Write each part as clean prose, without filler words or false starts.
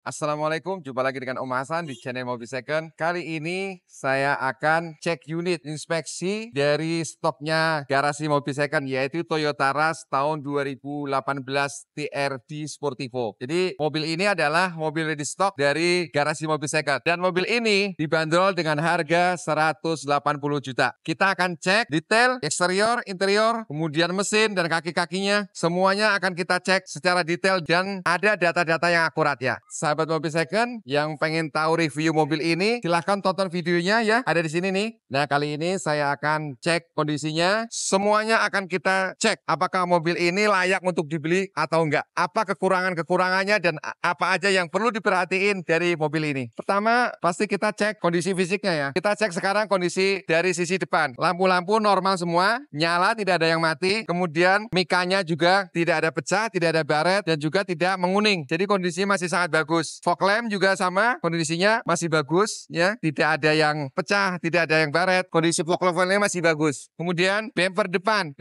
Assalamualaikum, jumpa lagi dengan Om Hasan di channel Mobil Second. Kali ini saya akan cek unit inspeksi dari stoknya garasi Mobil Second, yaitu Toyota Rush tahun 2018 TRD Sportivo. Jadi mobil ini adalah mobil ready stock dari garasi Mobil Second. Dan mobil ini dibanderol dengan harga 180 juta. Kita akan cek detail eksterior, interior, kemudian mesin dan kaki-kakinya. Semuanya akan kita cek secara detail dan ada data-data yang akurat ya. Sahabat Mobil Second yang pengen tahu review mobil ini, silahkan tonton videonya ya, ada di sini nih. Nah, kali ini saya akan cek kondisinya. Semuanya akan kita cek apakah mobil ini layak untuk dibeli atau enggak. Apa kekurangan-kekurangannya dan apa aja yang perlu diperhatiin dari mobil ini. Pertama, pasti kita cek kondisi fisiknya ya. Kita cek sekarang kondisi dari sisi depan. Lampu-lampu normal semua, nyala, tidak ada yang mati. Kemudian mikanya juga tidak ada pecah, tidak ada baret, dan juga tidak menguning. Jadi kondisinya masih sangat bagus. Fog lamp juga sama, kondisinya masih bagus ya, tidak ada yang pecah, tidak ada yang baret, kondisi fog levelnya masih bagus. Kemudian bumper depan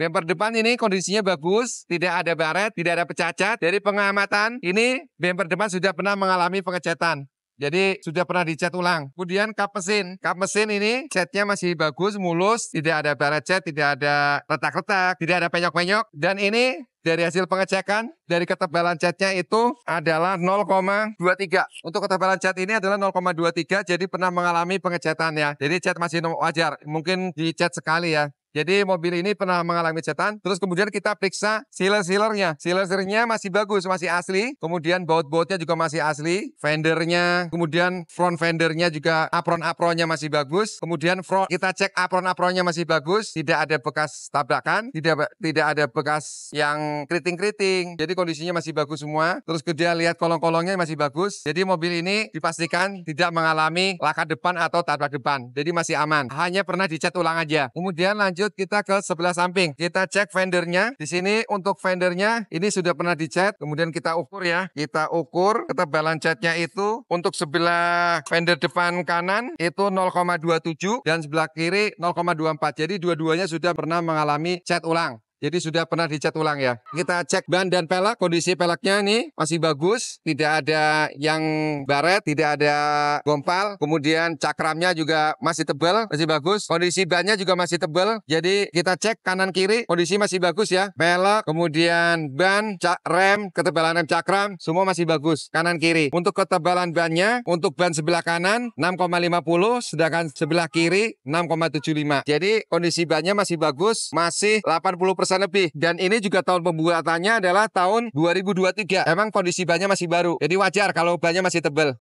ini kondisinya bagus, tidak ada baret, tidak ada pecah-pecah. Dari pengamatan ini bumper depan sudah pernah mengalami pengecatan. Jadi sudah pernah dicat ulang. Kemudian kap mesin ini catnya masih bagus, mulus, tidak ada baret cat, tidak ada retak-retak, tidak ada penyok-penyok. Dan ini dari hasil pengecekan, dari ketebalan catnya itu adalah 0,23. Untuk ketebalan cat ini adalah 0,23, jadi pernah mengalami pengecatan ya. Jadi cat masih wajar, mungkin dicat sekali ya. Jadi mobil ini pernah mengalami catan. Terus kemudian kita periksa sealer-sealernya. Sealer-sealernya masih bagus, masih asli. Kemudian baut-bautnya juga masih asli. Fendernya, kemudian front fendernya juga apron-apronnya masih bagus. Kemudian front kita cek apron-apronnya masih bagus. Tidak ada bekas tabrakan, tidak ada bekas yang keriting-keriting. Jadi kondisinya masih bagus semua. Terus kemudian lihat kolong-kolongnya masih bagus. Jadi mobil ini dipastikan tidak mengalami laka depan atau tabrak depan. Jadi masih aman. Hanya pernah dicat ulang aja. Kemudian lanjut kita ke sebelah samping. Kita cek fendernya. Di sini untuk fendernya ini sudah pernah dicat. Kemudian kita ukur ya. Kita ukur ketebalan catnya itu untuk sebelah fender depan kanan itu 0,27 dan sebelah kiri 0,24. Jadi dua-duanya sudah pernah mengalami cat ulang. Jadi sudah pernah dicat ulang ya. Kita cek ban dan pelek. Kondisi peleknya ini masih bagus. Tidak ada yang baret, tidak ada gompal. Kemudian cakramnya juga masih tebal, masih bagus. Kondisi bannya juga masih tebal. Jadi kita cek kanan kiri, kondisi masih bagus ya. Pelek, kemudian ban, rem, ketebalan rem cakram, semua masih bagus. Kanan kiri. Untuk ketebalan bannya, untuk ban sebelah kanan 6,50, sedangkan sebelah kiri 6,75. Jadi kondisi bannya masih bagus, masih 80% lebih. Dan ini juga tahun pembuatannya adalah tahun 2023. Emang kondisi bannya masih baru. Jadi wajar kalau bannya masih tebal.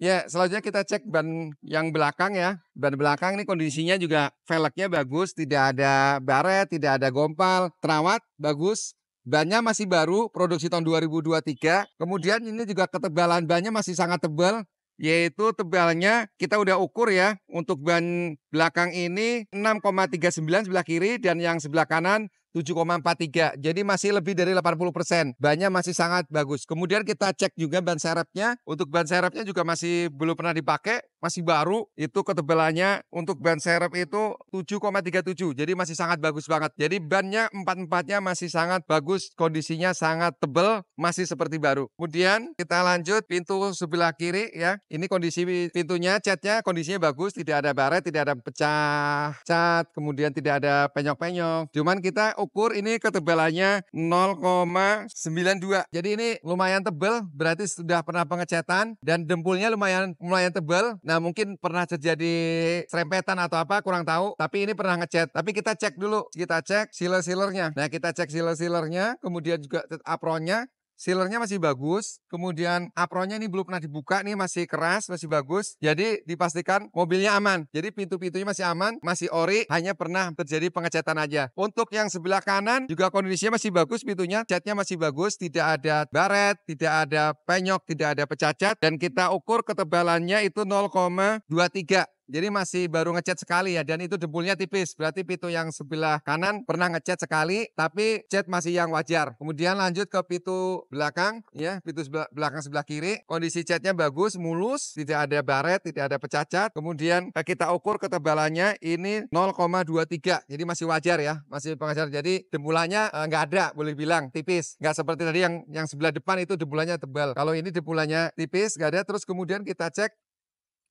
Ya, selanjutnya kita cek ban yang belakang ya. Ban belakang ini kondisinya juga velgnya bagus, tidak ada baret, tidak ada gompal, terawat, bagus. Bannya masih baru, produksi tahun 2023. Kemudian ini juga ketebalan bannya masih sangat tebal. Yaitu tebalnya kita udah ukur ya. Untuk ban belakang ini 6,39 sebelah kiri dan yang sebelah kanan 7,43. Jadi masih lebih dari 80%. Bannya masih sangat bagus. Kemudian kita cek juga ban serepnya. Untuk ban serepnya juga masih belum pernah dipakai, masih baru. Itu ketebalannya untuk ban serep itu 7,37. Jadi masih sangat bagus banget. Jadi bannya empat-empatnya masih sangat bagus, kondisinya sangat tebal, masih seperti baru. Kemudian kita lanjut pintu sebelah kiri ya. Ini kondisi pintunya, catnya kondisinya bagus, tidak ada baret, tidak ada pecah cat, kemudian tidak ada penyok-penyok. Cuman kita ukur ini ketebalannya 0,92. Jadi ini lumayan tebal, berarti sudah pernah pengecatan dan dempulnya lumayan tebal. Nah, mungkin pernah terjadi serempetan atau apa kurang tahu, tapi ini pernah ngecat. Tapi kita cek dulu, kita cek sealer-sealernya. Nah, kita cek sealer-sealernya, kemudian juga apronnya. Sealernya masih bagus, kemudian apronnya ini belum pernah dibuka nih, masih keras, masih bagus. Jadi dipastikan mobilnya aman. Jadi pintu-pintunya masih aman, masih ori, hanya pernah terjadi pengecatan aja. Untuk yang sebelah kanan juga kondisinya masih bagus, pintunya, catnya masih bagus, tidak ada baret, tidak ada penyok, tidak ada pecah cat. Dan kita ukur ketebalannya itu 0,23. Jadi masih baru ngecat sekali ya, dan itu debunya tipis. Berarti pintu yang sebelah kanan pernah ngecat sekali, tapi cat masih yang wajar. Kemudian lanjut ke pintu belakang, ya, pintu belakang sebelah kiri. Kondisi catnya bagus, mulus, tidak ada baret, tidak ada pecah cat. Kemudian kita ukur ketebalannya ini 0,23, jadi masih wajar ya, masih wajar. Jadi dembulannya nggak ada, boleh bilang tipis. Nggak seperti tadi yang sebelah depan itu dembulannya tebal. Kalau ini dembulannya tipis, nggak ada. Terus kemudian kita cek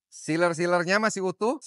sealer-sealernya masih utuh,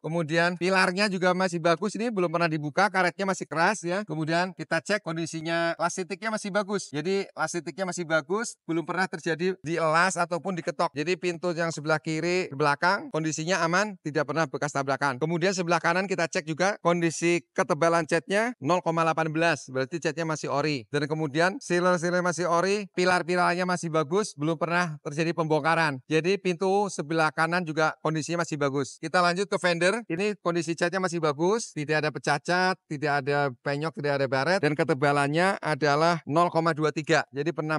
kemudian pilarnya juga masih bagus, ini belum pernah dibuka, karetnya masih keras ya. Kemudian kita cek kondisinya lastiknya masih bagus. Jadi lastiknya masih bagus, belum pernah terjadi dielas ataupun diketok. Jadi pintu yang sebelah kiri belakang kondisinya aman, tidak pernah bekas tabrakan. Kemudian sebelah kanan kita cek juga kondisi ketebalan catnya 0,18, berarti catnya masih ori. Dan kemudian sealer masih ori, pilar-pilarnya masih bagus, belum pernah terjadi pembongkaran. Jadi pintu sebelah kanan juga kondisinya masih bagus. Kita lanjut ke fender. Ini kondisi catnya masih bagus, tidak ada pecah cat, tidak ada penyok, tidak ada baret, dan ketebalannya adalah 0,23. Jadi pernah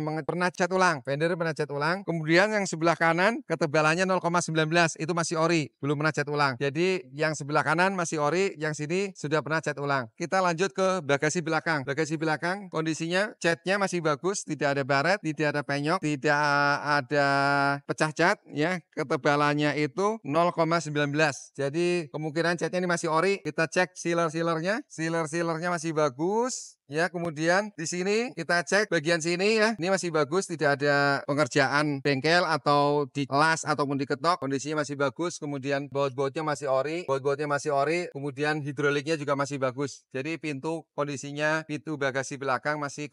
cat ulang. Fender pernah cat ulang. Kemudian yang sebelah kanan ketebalannya 0,19, itu masih ori, belum pernah cat ulang. Jadi yang sebelah kanan masih ori, yang sini sudah pernah cat ulang. Kita lanjut ke bagasi belakang. Bagasi belakang kondisinya catnya masih bagus, tidak ada baret, tidak ada penyok, tidak ada pecah cat ya. Ketebalannya itu 0,19. Jadi kemungkinan catnya ini masih ori. Kita cek sealer-sealernya. Sealer-sealernya masih bagus. Ya, kemudian di sini kita cek bagian sini ya. Ini masih bagus, tidak ada pengerjaan bengkel atau dilas ataupun diketok. Kondisinya masih bagus. Kemudian baut-bautnya masih ori. Kemudian hidroliknya juga masih bagus. Jadi pintu bagasi belakang masih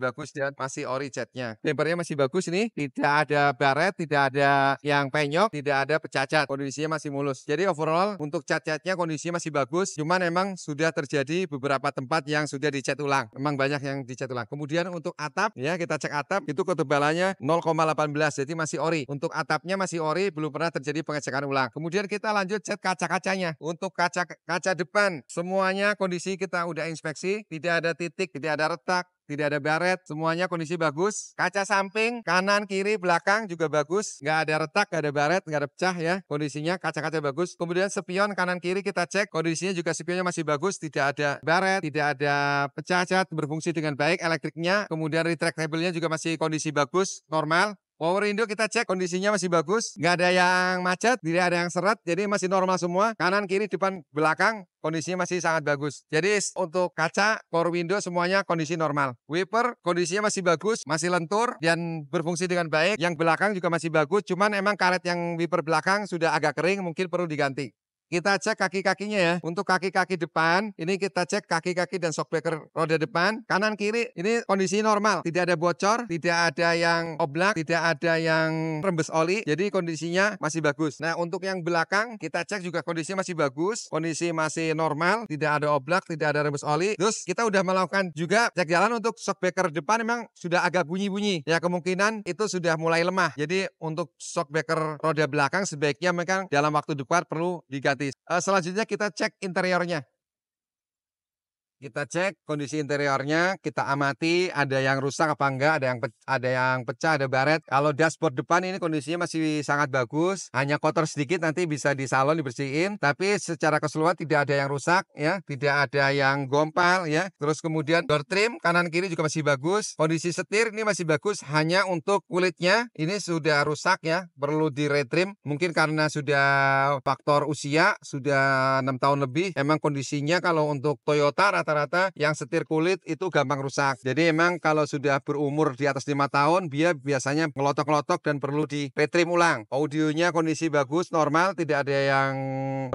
bagus dan masih ori catnya. Bempernya masih bagus ini. Tidak ada baret, tidak ada yang penyok, tidak ada pecah cat. Kondisinya masih mulus. Jadi overall untuk cat-catnya kondisinya masih bagus. Cuman emang sudah terjadi beberapa tempat yang sudah dicat ulang. Memang banyak yang dicat ulang. Kemudian untuk atap ya, kita cek atap itu ketebalannya 0,18, jadi masih ori. Untuk atapnya masih ori, belum pernah terjadi pengecekan ulang. Kemudian kita lanjut cat kaca-kacanya. Untuk kaca depan semuanya kondisi kita udah inspeksi, tidak ada titik, tidak ada retak, tidak ada baret, semuanya kondisi bagus. Kaca samping, kanan, kiri, belakang juga bagus. Nggak ada retak, nggak ada baret, nggak ada pecah ya. Kondisinya kaca-kaca bagus. Kemudian spion kanan kiri kita cek. Kondisinya juga spionnya masih bagus. Tidak ada baret, tidak ada pecah cat, berfungsi dengan baik. Elektriknya, kemudian retractable-nya juga masih kondisi bagus, normal. Power window kita cek kondisinya masih bagus, nggak ada yang macet, tidak ada yang seret, jadi masih normal semua. Kanan, kiri, depan, belakang kondisinya masih sangat bagus. Jadi untuk kaca, power window semuanya kondisi normal. Wiper kondisinya masih bagus, masih lentur dan berfungsi dengan baik. Yang belakang juga masih bagus, cuman emang karet yang wiper belakang sudah agak kering, mungkin perlu diganti. Kita cek kaki-kakinya ya. Untuk kaki-kaki depan, ini kita cek kaki-kaki dan shockbreaker roda depan. Kanan kiri, ini kondisi normal. Tidak ada bocor, tidak ada yang oblak, tidak ada yang rembes oli. Jadi kondisinya masih bagus. Nah untuk yang belakang, kita cek juga kondisinya masih bagus. Kondisi masih normal, tidak ada oblak, tidak ada rembes oli. Terus kita udah melakukan juga cek jalan untuk shockbreaker depan memang sudah agak bunyi-bunyi. Ya kemungkinan itu sudah mulai lemah. Jadi untuk shockbreaker roda belakang sebaiknya memang dalam waktu dekat perlu diganti. Selanjutnya kita cek interiornya. Kita cek kondisi interiornya, kita amati ada yang rusak apa enggak, ada yang pecah, ada baret. Kalau dashboard depan ini kondisinya masih sangat bagus, hanya kotor sedikit, nanti bisa di salon dibersihin. Tapi secara keseluruhan tidak ada yang rusak ya, tidak ada yang gompal ya. Terus kemudian door trim kanan kiri juga masih bagus. Kondisi setir ini masih bagus, hanya untuk kulitnya ini sudah rusak ya, perlu di retrim. Mungkin karena sudah faktor usia, sudah 6 tahun lebih. Emang kondisinya kalau untuk Toyota rata-rata yang setir kulit itu gampang rusak. Jadi emang kalau sudah berumur di atas 5 tahun, dia biasanya ngelotok-ngelotok dan perlu di retrim ulang. Audionya kondisi bagus, normal, tidak ada yang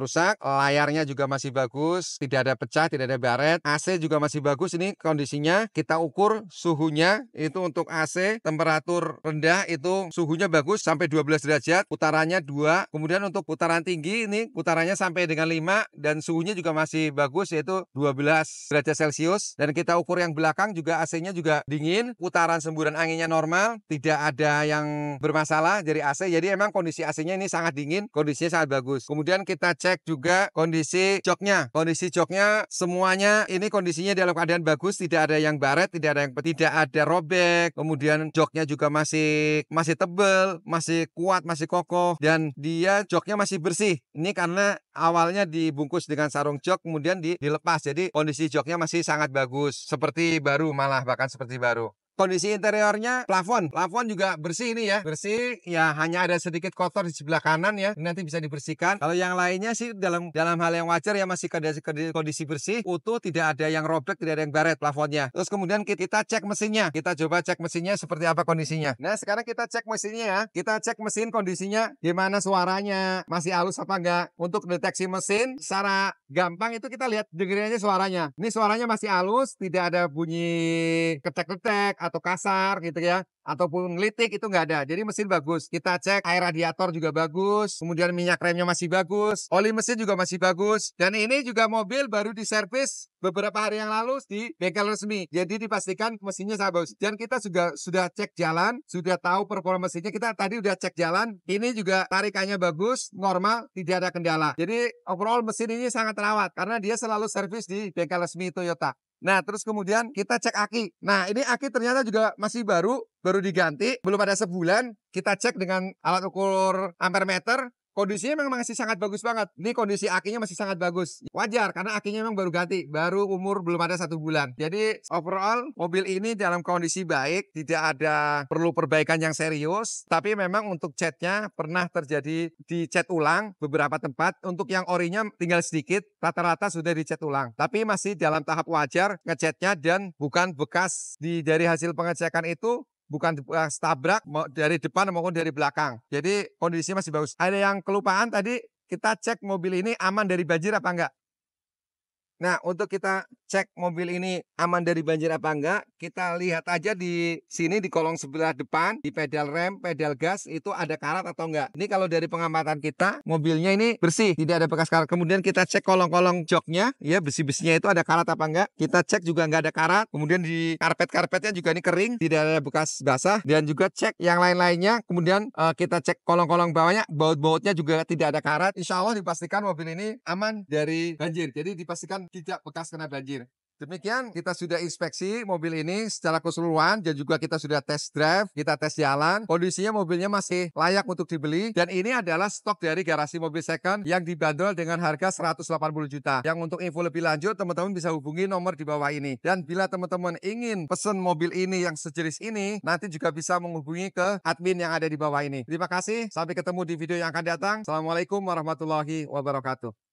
rusak. Layarnya juga masih bagus, tidak ada pecah, tidak ada baret. AC juga masih bagus, ini kondisinya. Kita ukur suhunya, itu untuk AC temperatur rendah itu suhunya bagus sampai 12 derajat, putarannya 2. Kemudian untuk putaran tinggi ini putarannya sampai dengan 5 dan suhunya juga masih bagus yaitu 12 derajat Celcius. Dan kita ukur yang belakang juga AC-nya juga dingin, putaran semburan anginnya normal, tidak ada yang bermasalah dari AC. Jadi emang kondisi AC-nya ini sangat dingin, kondisinya sangat bagus. Kemudian kita cek juga kondisi joknya. Kondisi joknya semuanya ini kondisinya dalam keadaan bagus, tidak ada yang baret, tidak ada robek. Kemudian joknya juga masih tebal, masih kuat, masih kokoh, dan dia joknya masih bersih. Ini karena awalnya dibungkus dengan sarung jok, kemudian dilepas. Jadi kondisi joknya masih sangat bagus, seperti baru, malah bahkan seperti baru. Kondisi interiornya, plafon juga bersih ini ya, bersih ya, hanya ada sedikit kotor di sebelah kanan ya, ini nanti bisa dibersihkan. Kalau yang lainnya sih dalam hal yang wajar ya, masih kondisi bersih, utuh, tidak ada yang robek, tidak ada yang baret plafonnya. Terus kemudian kita cek mesinnya, kita coba cek mesinnya seperti apa kondisinya. Nah sekarang kita cek mesinnya ya, kita cek mesin kondisinya gimana, suaranya masih halus apa enggak. Untuk deteksi mesin secara gampang itu kita lihat, dengerin aja suaranya. Ini suaranya masih halus, tidak ada bunyi ketek-ketek atau kasar gitu ya, ataupun ngelitik, itu nggak ada. Jadi mesin bagus. Kita cek air radiator juga bagus, kemudian minyak remnya masih bagus, oli mesin juga masih bagus. Dan ini juga mobil baru diservis beberapa hari yang lalu di bengkel resmi. Jadi dipastikan mesinnya sangat bagus. Dan kita juga sudah cek jalan, sudah tahu performa mesinnya. Kita tadi udah cek jalan. Ini juga tarikannya bagus, normal, tidak ada kendala. Jadi overall mesin ini sangat terawat karena dia selalu servis di bengkel resmi Toyota. Nah, terus kemudian kita cek aki. Nah, ini aki ternyata juga masih baru diganti, belum ada sebulan. Kita cek dengan alat ukur ampere meter. Kondisinya memang masih sangat bagus banget. Ini kondisi akinya masih sangat bagus. Wajar karena akinya memang baru ganti, baru umur belum ada 1 bulan. Jadi overall mobil ini dalam kondisi baik, tidak ada perlu perbaikan yang serius. Tapi memang untuk catnya pernah terjadi dicat ulang beberapa tempat. Untuk yang orinya tinggal sedikit, rata-rata sudah dicat ulang. Tapi masih dalam tahap wajar ngecatnya, dan bukan bekas dari hasil pengecekan itu, bukan bekas tabrak dari depan maupun dari belakang. Jadi kondisinya masih bagus. Ada yang kelupaan tadi, kita cek mobil ini aman dari banjir apa enggak. Nah, untuk kita cek mobil ini aman dari banjir apa enggak, kita lihat aja di sini di kolong sebelah depan, di pedal rem, pedal gas itu ada karat atau enggak. Ini kalau dari pengamatan kita, mobilnya ini bersih, tidak ada bekas karat. Kemudian kita cek kolong-kolong joknya, ya besi-besinya itu ada karat apa enggak. Kita cek juga enggak ada karat. Kemudian di karpet-karpetnya juga ini kering, tidak ada bekas basah. Dan juga cek yang lain-lainnya. Kemudian kita cek kolong-kolong bawahnya, baut-bautnya juga tidak ada karat. Insya Allah dipastikan mobil ini aman dari banjir. Jadi dipastikan tidak bekas kena banjir. Demikian kita sudah inspeksi mobil ini secara keseluruhan, dan juga kita sudah test drive, kita tes jalan. Kondisinya mobilnya masih layak untuk dibeli, dan ini adalah stok dari Garasi Mobil Second yang dibanderol dengan harga 180 juta. Yang untuk info lebih lanjut teman-teman bisa hubungi nomor di bawah ini. Dan bila teman-teman ingin pesan mobil ini yang sejenis ini, nanti juga bisa menghubungi ke admin yang ada di bawah ini. Terima kasih, sampai ketemu di video yang akan datang. Assalamualaikum warahmatullahi wabarakatuh.